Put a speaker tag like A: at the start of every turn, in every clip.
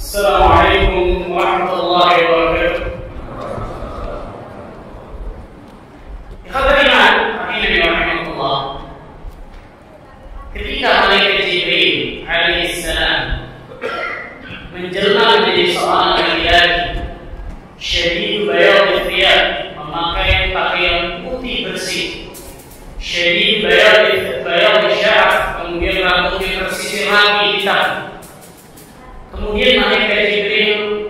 A: Assalamualaikum warahmatullahi wabarakatuh. Ikhwaniman, rahimahullah. Ketika malaikat Jibril alaihissalam menjelma menjadi seorang laki-laki syadid bayad thiyab, memakai pakaian putih bersih, syadid bayad sya'ar, kemudian rambutnya bersisir rapi hitam. Kemudian malaikat Jibril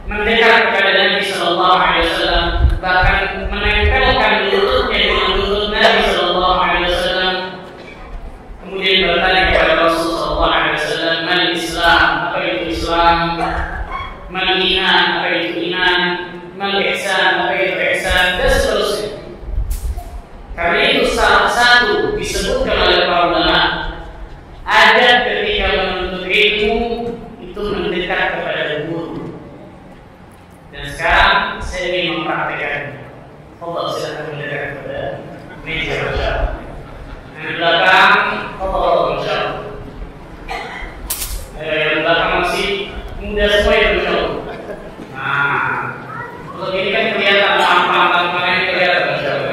A: mendekat kepada Nabi sallallahu alaihi wasallam, bahkan menempelkan lututnya dengan lutut Nabi sallallahu alaihi wasallam. Kemudian bertanya kepada Rasul sallallahu alaihi wasallam, "Mal Islam?" Apa itu Islam? "Mal iman?" Apa itu iman? "Mal ihsan?" Apa itu ihsan? Dan seterusnya. Karena itu salah satu disebutkan oleh para ulama, adab ketika menuntut ilmu itu mendekat kepada guru. Dan sekarang saya ingin mempraktekannya. Allah silakan mendekat kepada meja baca. Yang di belakang, Allah insyaallah. Yang di belakang masih muda semua itu insyaallah. Nah, kalau ini kan kelihatan lampang-lampang, makanya kelihatan insyaallah.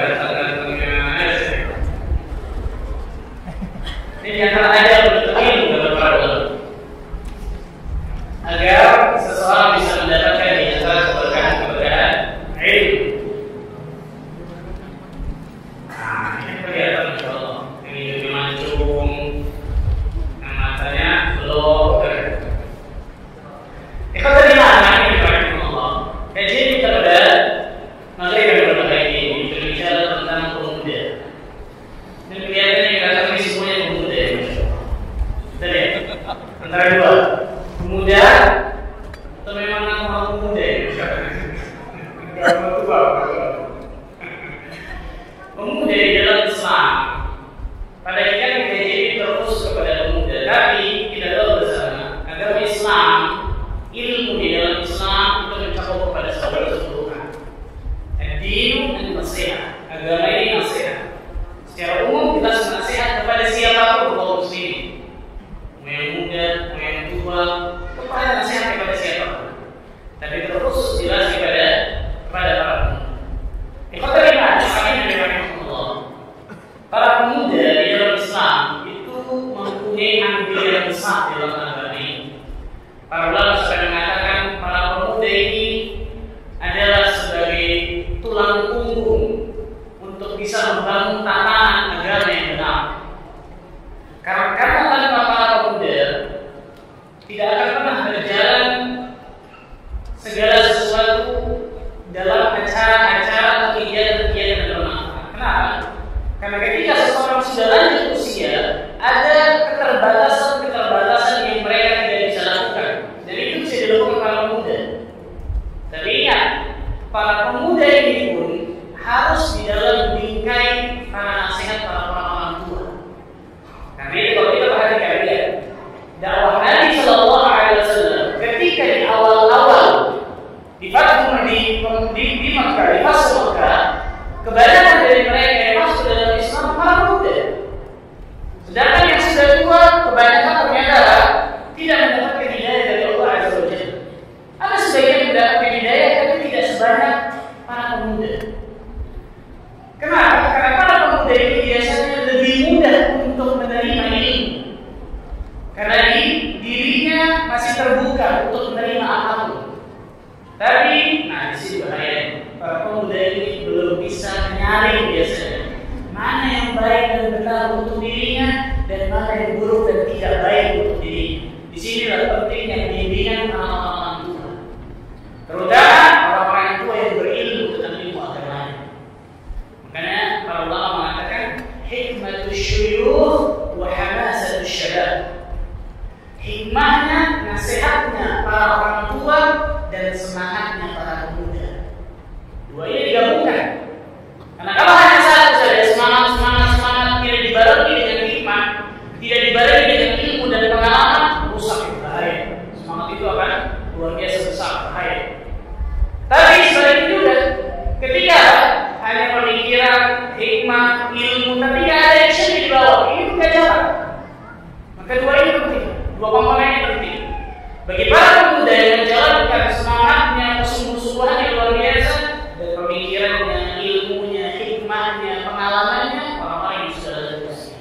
A: Ini di antara aja menuntut ilmu kata para ulama, agar seseorang bisa mendapatkan di antara keberkahan ilmu. Nah, ini kelihatan insyaallah. Yang hidungnya mancung, yang matanya belok. Tadi mana ini rahimahullah. Kajian kita pada materi yang berbahaya ini berbicara tentang pemuda. Dan kelihatannya kita akan semuanya pemuda ya, insyaallah. Tadi antara dua, pemuda atau memang orang pemuda ya? Gak tua. Pemuda di dalam Islam, pada ikan kita jadi terus kepada pemuda, tapi kita tahu bersama agama Islam, ilmu di dalam Islam itu mencakup kepada sebuah keseluruhan. Ad-dinu an-nasihat, agama ini nasihat. Secara umum kita nasihat kepada siapapun kaum muslimin, mau yang muda, mau yang tua, kepada nasihat kepada siapapun. Tapi terkhusus jelas kepada para pemuda. Ikhwaniman, rahimahullah. Para pemuda di dalam Islam itu mempunyai andil yang besar dalam agama ini. Para ulama sudah mengatakan para pemuda ini adalah sebagai tulang punggung untuk bisa membangun tatanan agama yang benar. Karena tanpa para pemuda tidak akan pernah berjalan segala sesuatu dalam acara-acara atau kegiatan-kegiatan yang bermanfaat. Kenapa? Karena ketika seseorang sudah lanjut usia, ada keterbatasan yang mereka tidak bisa lakukan. Dan itu bisa dilakukan para pemuda. Tapi ingat, para pemuda ini pun harus di dalam bingkai para nasihat para orang tua. Karena ini kalau kita perhatikan ya, dakwah Nabi Sallallahu Alaihi Wasallam ketika di awal-awal di Makkah, di fase Makkah, kebanyakan dari mereka yang masuk dalam Islam para pemuda. Sedangkan yang sudah tua kebanyakan ternyata tidak mendapatkan hidayah dari Allah Azza wa Jalla. Ada sebagian mendapatkan hidayah tapi tidak sebanyak para pemuda. Kenapa? Karena para pemuda ini biasanya lebih mudah untuk menerima ilmu. Karena dirinya masih terbuka untuk menerima apapun. Tapi, di sini bahaya. Para pemuda ini belum bisa menyaring biasanya mana yang baik dan benar untuk dirinya dan mana yang buruk dan tidak baik untuk dirinya. Di sinilah pentingnya bimbingan orang-orang tua, terutama orang-orang tua yang berilmu tentang ilmu agama. Makanya para ulama mengatakan hikmatus syuyukh wa hamasatus syabab. Hikmahnya, nasihatnya para orang tua dan semangatnya para pemuda. Dua ini digabungkan. Karena kalau hanya satu saja semangat tidak dibarengi dengan hikmah, tidak dibarengi dengan ilmu dan pengalaman, rusak, bahaya. Semangat itu akan luar biasa besar, bahaya. Tapi selain itu juga, ketika hanya pemikiran, hikmah, ilmu, tapi tidak ada action di bawah, ini tidak jalan. Maka dua ini penting, dua komponen ini penting. Bagi para pemuda menunjukkan semangatnya, kesungguh-sungguhannya luar biasa, dan pemikirannya, ilmunya, hikmahnya, pengalamannya orang-orang yang sudah lulus.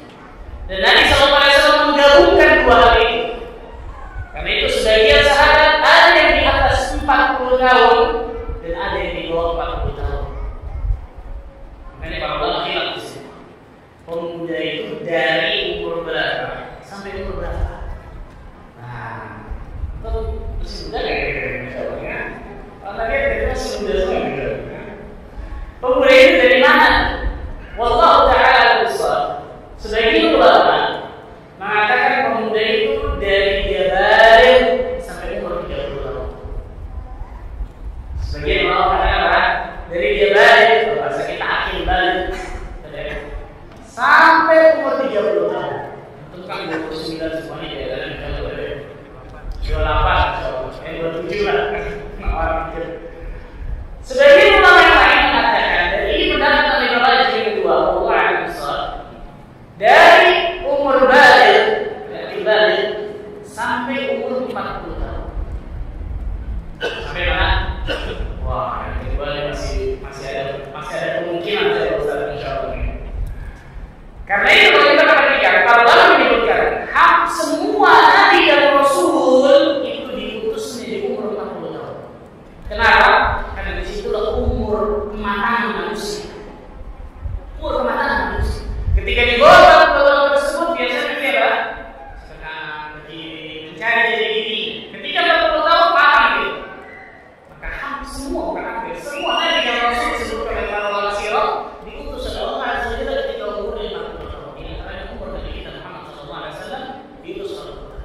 A: Dan Nabi SAW menggabungkan dua hal itu. Karena itu sebagian sahabat ada yang di atas 40 tahun dan ada yang di bawah 40 tahun. Makanya para ulama khilaf di sini. Pemuda itu dari umur berapa sampai umur berapa? Nah, itu masih muda nggak kira-kira? Karena dia masih muda semua gitu. Pemuda itu dari mana? Wallahu ta'ala besar. Sebagian ulama mengatakan pemuda itu dari dia balik sampai umur 30 tahun. Sebagian ulama mengatakan dari dia balik, bahasa kita akhir balik, sampai umur 30 tahun. Itu kan 29 semuanya ya, dan kalau 28, 27 lah. Sebagian ulama yang lain mengatakan dari ini pendapat Imam Malik yang kedua, Allah besar. Dari umur balik sampai umur 40 tahun. Sampai mana? Wah, yang kedua masih ada kemungkinan saya Ustaz insyaallah. Karena itu kalau kita perhatikan, para ulama menyebutkan hak semua nabi dan rasul itu diutusnya di umur 40 tahun. Kenapa? Karena di situlah umur kematangan manusia. Umur kematangan manusia. Ketika di bawah 40 tahun tersebut biasanya dia lagi mencari jadi diri. Ketika 40 tahun matang gitu. Maka hampir semua, bukan hampir semua nabi dan rasul disebutkan oleh para ulama sirah diutus oleh Allah Azza wa Jalla ketika umurnya 40 tahun. Ini antara umur Nabi kita Muhammad sallallahu alaihi wasallam diutus oleh Allah.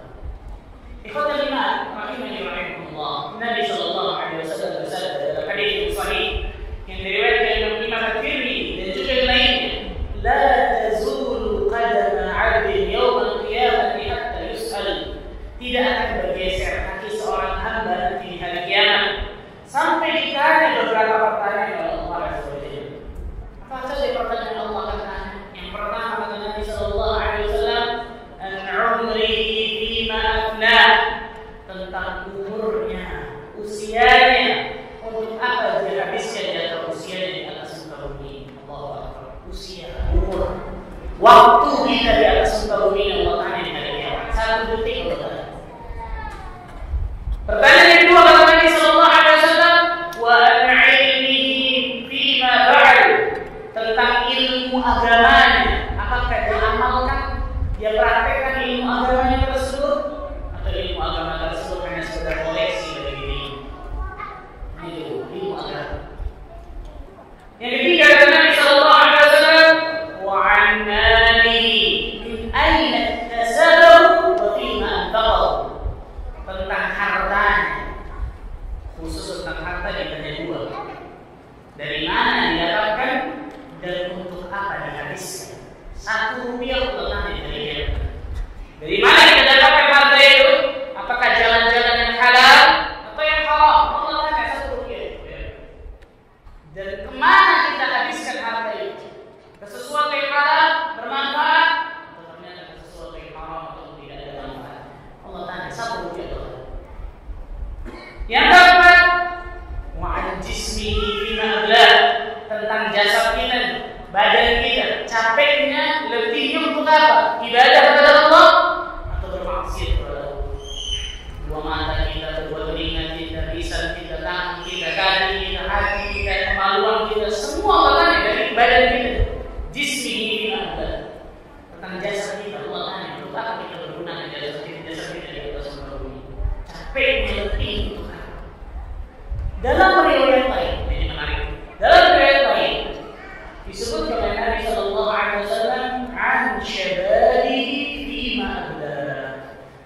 A: Ikhwatul iman, rahimani wa rahimakumullah. Nabi sallallahu alaihi wasallam bersabda dalam hadis yang sahih yang diriwayatkan oleh Imam At-Tirmidzi dan juga yang lainnya, la tazulu qadama 'abdin yawm al-qiyamah hatta yus'al. Tidak akan bergeser kaki seorang hamba nanti di hari kiamat sampai ditanya beberapa pertanyaan oleh Allah Azza wa Jalla. Apa saja pertanyaan Allah kata? Yang pertama kata Nabi sallallahu alaihi wasallam, an 'umrihi fima afna, tentang umurnya, usianya, untuk apa dia habiskan di atas usianya di atas muka bumi. Allahu Akbar. Usia, umur, waktu kita di atas muka bumi Allah tanya di hari kiamat. 1 detik Allah. Pertanyaan yang kedua kata Nabi sallallahu alaihi wasallam, wa an 'ilmihi fima ba'd, tentang ilmu agamanya. Apakah dia amalkan, dia praktekkan ilmu agamanya tersebut, atau ilmu agama tersebut hanya sekedar koleksi bagi diri? Itu ilmu agama. Yang ketiga kata Nabi sallallahu alaihi wasallam, wa 'an malihi min aina iktasabahu wa fima anfaqahu, tentang hartanya, khusus tentang harta ditanya dua. Dari mana didapatkan dan untuk apa dihabiskan? 1 rupiah untuk tanya dari dia. Dari mana kita dapatkan harta itu? Apakah jalan-jalan yang halal atau yang haram? Allah tanya 1 rupiah. Dan kemana kita habiskan harta itu? Ke sesuatu yang halal, bermanfaat, atau ternyata ke sesuatu yang haram atau tidak ada manfaat? Allah tanya 1 rupiah. Yang keempat, wa'an jismihi bima ablah, tentang jasad kita, badan kita, capeknya, letihnya untuk apa? Ibadah kepada Allah atau bermaksiat kepada Allah? 2 mata kita, 2 telinga kita, lisan kita, tangan kita, kaki kita, hati kita, kemaluan kita, semua makanya dari badan kita. Jismihi bima ablah, tentang jasad kita, Allah tanya untuk apa kita berguna jasad kita di atas muka bumi? Capeknya, letihnya untuk apa? Dalam riwayat lain, ini menarik. Dalam riwayat lain disebutkan oleh Nabi sallallahu alaihi wasallam, an syababihi fima abla,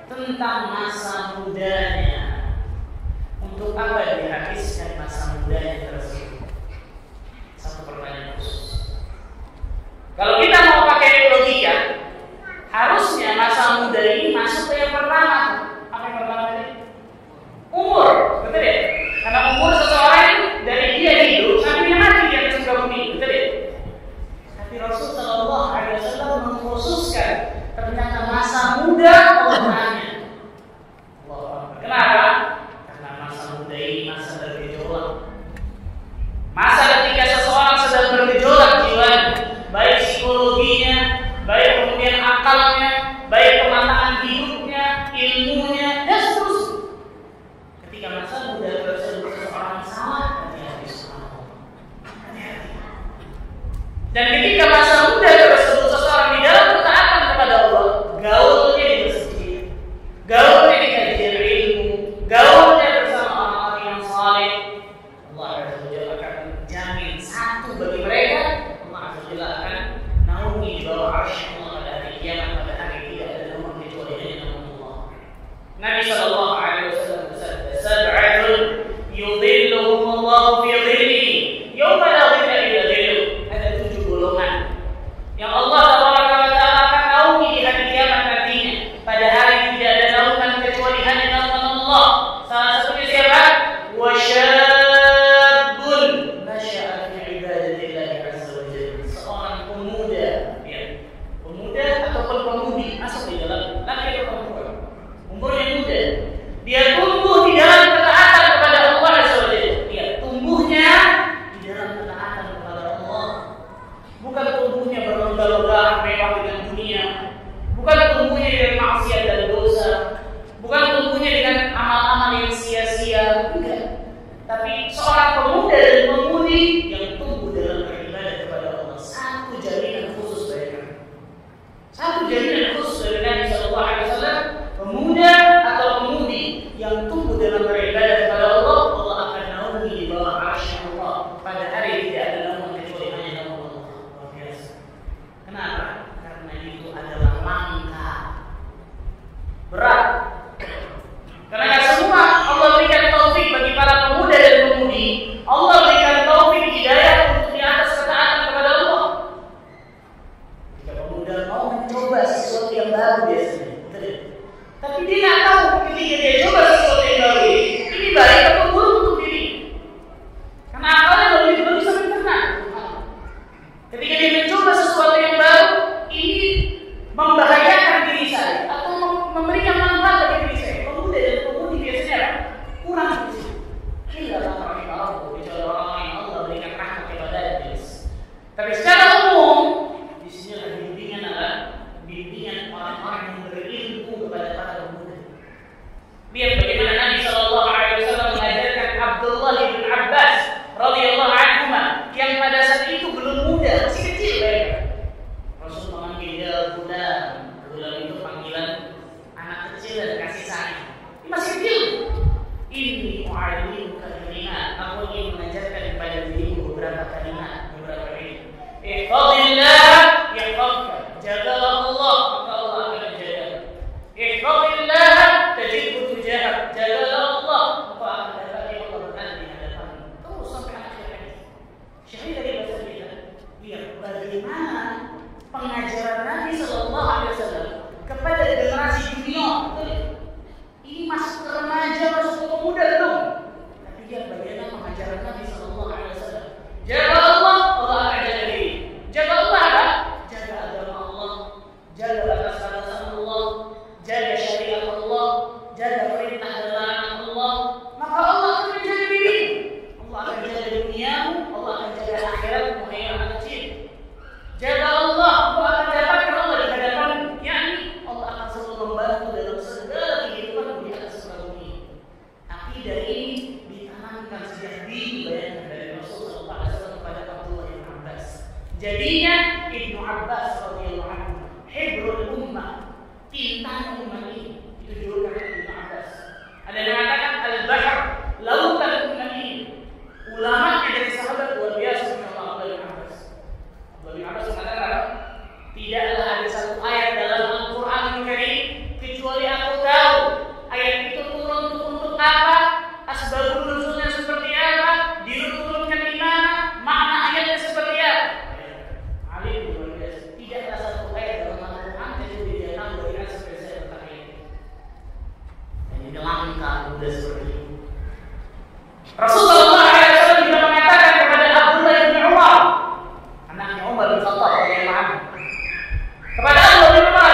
A: tentang masa mudanya. Untuk apa dihabiskan masa mudanya tersebut? 1 pertanyaan khusus. Kalau kita mau pakai logika, harusnya masa muda ini masuk ke yang pertama. Apa yang pertama tadi? Umur, betul ya? Karena umur seseorang itu dari dia hidup sampai dia mati di atas muka bumi, betul ya? Tapi Rasul sallallahu alaihi wasallam mengkhususkan ternyata masa muda Allah tanya. Kenapa? Karena masa muda Nabi sallallahu alaihi wasallam bersabda, "Sab'atun yudhilluhumullahu fi dhillihi yauma la dhilla illa dhilluh." Ada 7 golongan yang Allah Taala akan naungi di hari kiamat nantinya. Pada hari tidak ada naungan kecuali hanya naungan Allah. Salah satunya siapa? Wa syabun nasya'a fi ibadatillah azza wa jalla. Seorang pemuda, ya. Pemuda ataupun pemudi masuk di dalam laki atau perempuan. Umurnya muda. Dia tumbuh di dalam ketaatan kepada Allah azza wa jalla. Dia tumbuhnya di dalam ketaatan kepada Allah. Bukan tumbuhnya berlomba-lomba mewah dengan dunia. Bukan tumbuhnya dengan maksiat dan dosa. Bukan tumbuhnya dengan amal-amal yang sia-sia. Enggak. Tapi seorang pemuda dan pemudi yang tumbuh dalam beribadah kepada Allah. Satu jaminan khusus dari Nabi. Satu jaminan khusus dari Nabi sallallahu alaihi wasallam, pemuda atau pemudi yang tumbuh dalam beribadah kepada Allah, Allah akan naungi di bawah arsy Allah. Pada hari tidak ada naungan kecuali hanya naungan Allah. Luar biasa. Kenapa? Karena itu adalah langka, berat. Karena tidak semua Allah berikan taufik bagi para pemuda dan pemudi. Allah berikan taufik hidayah untuk di atas ketaatan kepada Allah. Jika pemuda mau mencoba sesuatu yang baru biasanya, betul. Tapi dia tidak tahu ketika dia coba sesuatu yang baru ini baik atau buruk untuk diri. Karena akalnya belum bisa mencerna. Ketika dia mencoba sesuatu yang baru, ini membahayakan diri saya atau memberikan manfaat bagi diri saya. Pemuda dan pemudi biasanya kurang di sini. Illa rahimahullah, kecuali orang yang Allah berikan rahmat kepada dia. Tapi secara umum di sini adalah bimbingan orang-orang yang berilmu kepada para pemuda. Lihat bagaimana Nabi sallallahu alaihi wasallam mengajarkan Abdullah bin Abbas radhiyallahu anhuma yang pada saat itu belum muda, masih kecil mereka. Rasul memanggil dia gulam. Gulam itu panggilan anak kecil dan kasih sayang. Ini masih kecil. Ini mu'allimuka kalimat. Aku ingin mengajarkan kepada dirimu beberapa kalimat, beberapa ilmu. Ihfazillah yahfazka. Jagalah Allah, maka Allah akan menjaga. Ihfazillah tajidhu tujahak. Jagalah Allah, maka akan dapat Allah berada di hadapanmu. Terus sampai akhir hayat. Syahid dari bahasa kita. Lihat bagaimana pengajaran Nabi sallallahu alaihi wasallam kepada generasi junior. Ini masuk ke remaja, masuk ke pemuda belum. Tapi lihat bagaimana pengajaran Nabi sallallahu alaihi wasallam. Jaga Allah, Allah akan jaga diri. Jaga Allah apa? Jaga agama Allah, jaga batas-batasan Allah, jaga syariat Allah, jaga perintah dan larangan Allah. Maka Allah akan menjaga diri. Allah akan jaga duniamu, Allah akan jaga akhiratmu, hai anak kecil. Jaga Allah, Allah akan dapatkan Allah di hadapanmu. Yani Allah akan selalu membantu dalam segala kehidupan di atas bumi. Akidah ini ditanamkan sejak dini, bayangkan dari Rasulullah sallallahu alaihi wasallam kepada Abdullah bin Abbas. Jadinya Ibnu Abbas radhiyallahu anhu hibrul ummah, tintang ummah ini. Itu julukan Ibnu Abbas. Ada yang mengatakan al-bahr, lautan ummah ini. Ulama dari sahabat luar biasa mengenal Abdullah bin Abbas. Abdullah bin Abbas mengatakan, tidaklah ada satu ayat dalam Al-Quran Al-Karim kecuali aku tahu ayat itu turun untuk apa, asbabun nuzulnya seperti apa, diturunkan di mana, makna ayatnya seperti apa. Alim luar biasa. Tidaklah satu ayat dalam Al-Quran kecuali dia tahu dari asal dari saya tentang ayat itu. Dan ini langka muda seperti itu. Rasulullah SAW juga mengatakan kepada Abdullah bin Umar, anaknya Umar bin Khattab radhiyallahu anhu, kepada Abdullah bin Umar,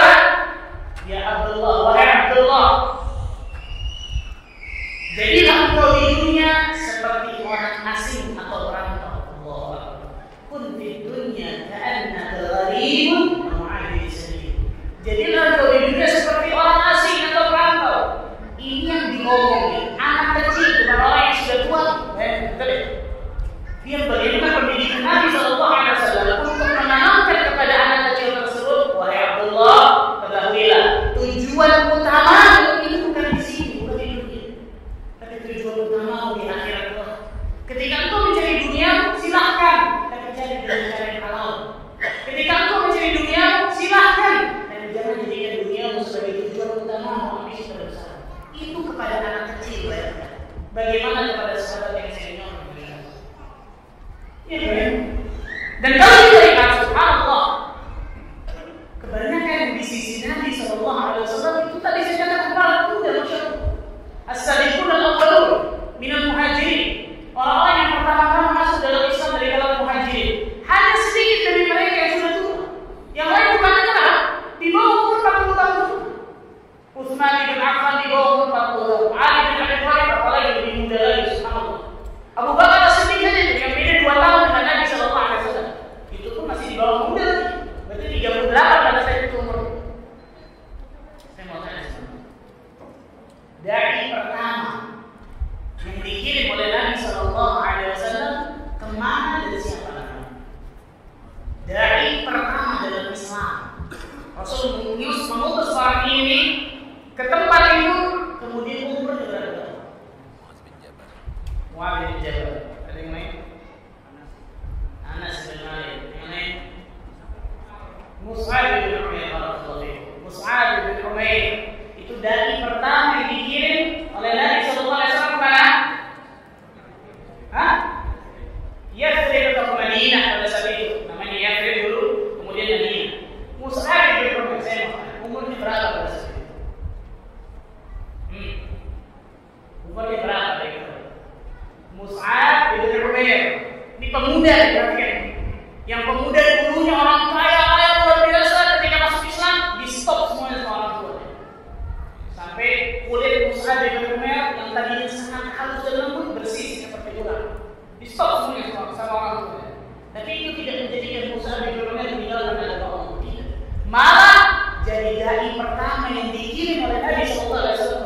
A: ya Abdullah, wahai Abdullah, jadilah engkau di dunia seperti orang asing atau perantau. Allah, kun di dunia ka'annaka gharibun aw 'abir sabil. Jadilah engkau di dunia seperti orang asing atau perantau. Ini yang diomongin anak kecil, bukan orang yang sudah tua. Betul ya? Dia bagaimana pendidikan Nabi sallallahu alaihi wasallam untuk menanamkan kepada anak kecil tersebut, wahai Abdullah, ketahuilah tujuan utama itu bukan di sini, bukan di dunia. Tapi tujuan utama di akhirat Allah. Ketika engkau mencari dunia, silahkan, tapi cari dengan cara yang halal. Ketika engkau mencari dunia, silahkan, tapi jangan jadikan dunia sebagai tujuan utama ambisi terbesar. Bagaimana kepada sahabat yang senior? Ya kan? Dan kalau kita lihat subhanallah, kebanyakan di sisi Nabi Sallallahu Alaihi Wasallam itu tadi saya katakan para muda, masya Allah. As-sabiqun al-awwalun minal muhajirin, orang-orang yang pertama-tama masuk dalam Islam dari kalangan muhajirin. Hanya sedikit dari mereka yang sudah tua. Yang lain kebanyakan di bawah umur 40 tahun. Utsman bin Affan di bawah umur 40 tahun. Ali bin Abi Thalib apalagi lebih muda lagi, subhanallah. Abu Bakar As-Siddiq saja yang beda 2 tahun dengan Nabi Sallallahu Alaihi Wasallam. Itu pun masih di bawah muda lagi. Berarti 38 pada saat itu umur. Saya mau tanya sama dai pertama yang dikirim oleh Nabi Sallallahu Alaihi Wasallam kemana dan siapa namanya? Dai pertama dalam Islam. Rasul mengutus orang ini ke tempat itu, kemudian umur berapa? Muadz bin Jabal. Ada yang lain? Anas bin Malik. Yang lain? Mus'ab bin Umair. Mus'ab bin Umair itu dai pertama yang dikirim oleh Nabi Sallallahu Alaihi Wasallam kemana? Yathrib atau Madinah pada saat itu. Namanya Yathrib dulu, kemudian Madinah. Mus'ab bin Umair, saya mau umurnya berapa pada saat itu? Umurnya berapa dia? Mus'ab bin Umair. Ini pemuda, perhatikan. Yang pemuda dulunya orang kaya luar biasa, ketika masuk Islam di stop semuanya sama orang tuanya. Sampai kulit Mus'ab bin Umair yang tadinya sangat halus dan lembut bersih seperti ular. Di stop semuanya sama orang tuanya. Tapi itu tidak menjadikan Mus'ab bin Umair meninggalkan agama Allah. Malah jadi dai pertama yang dikirim oleh Nabi Sallallahu Alaihi Wasallam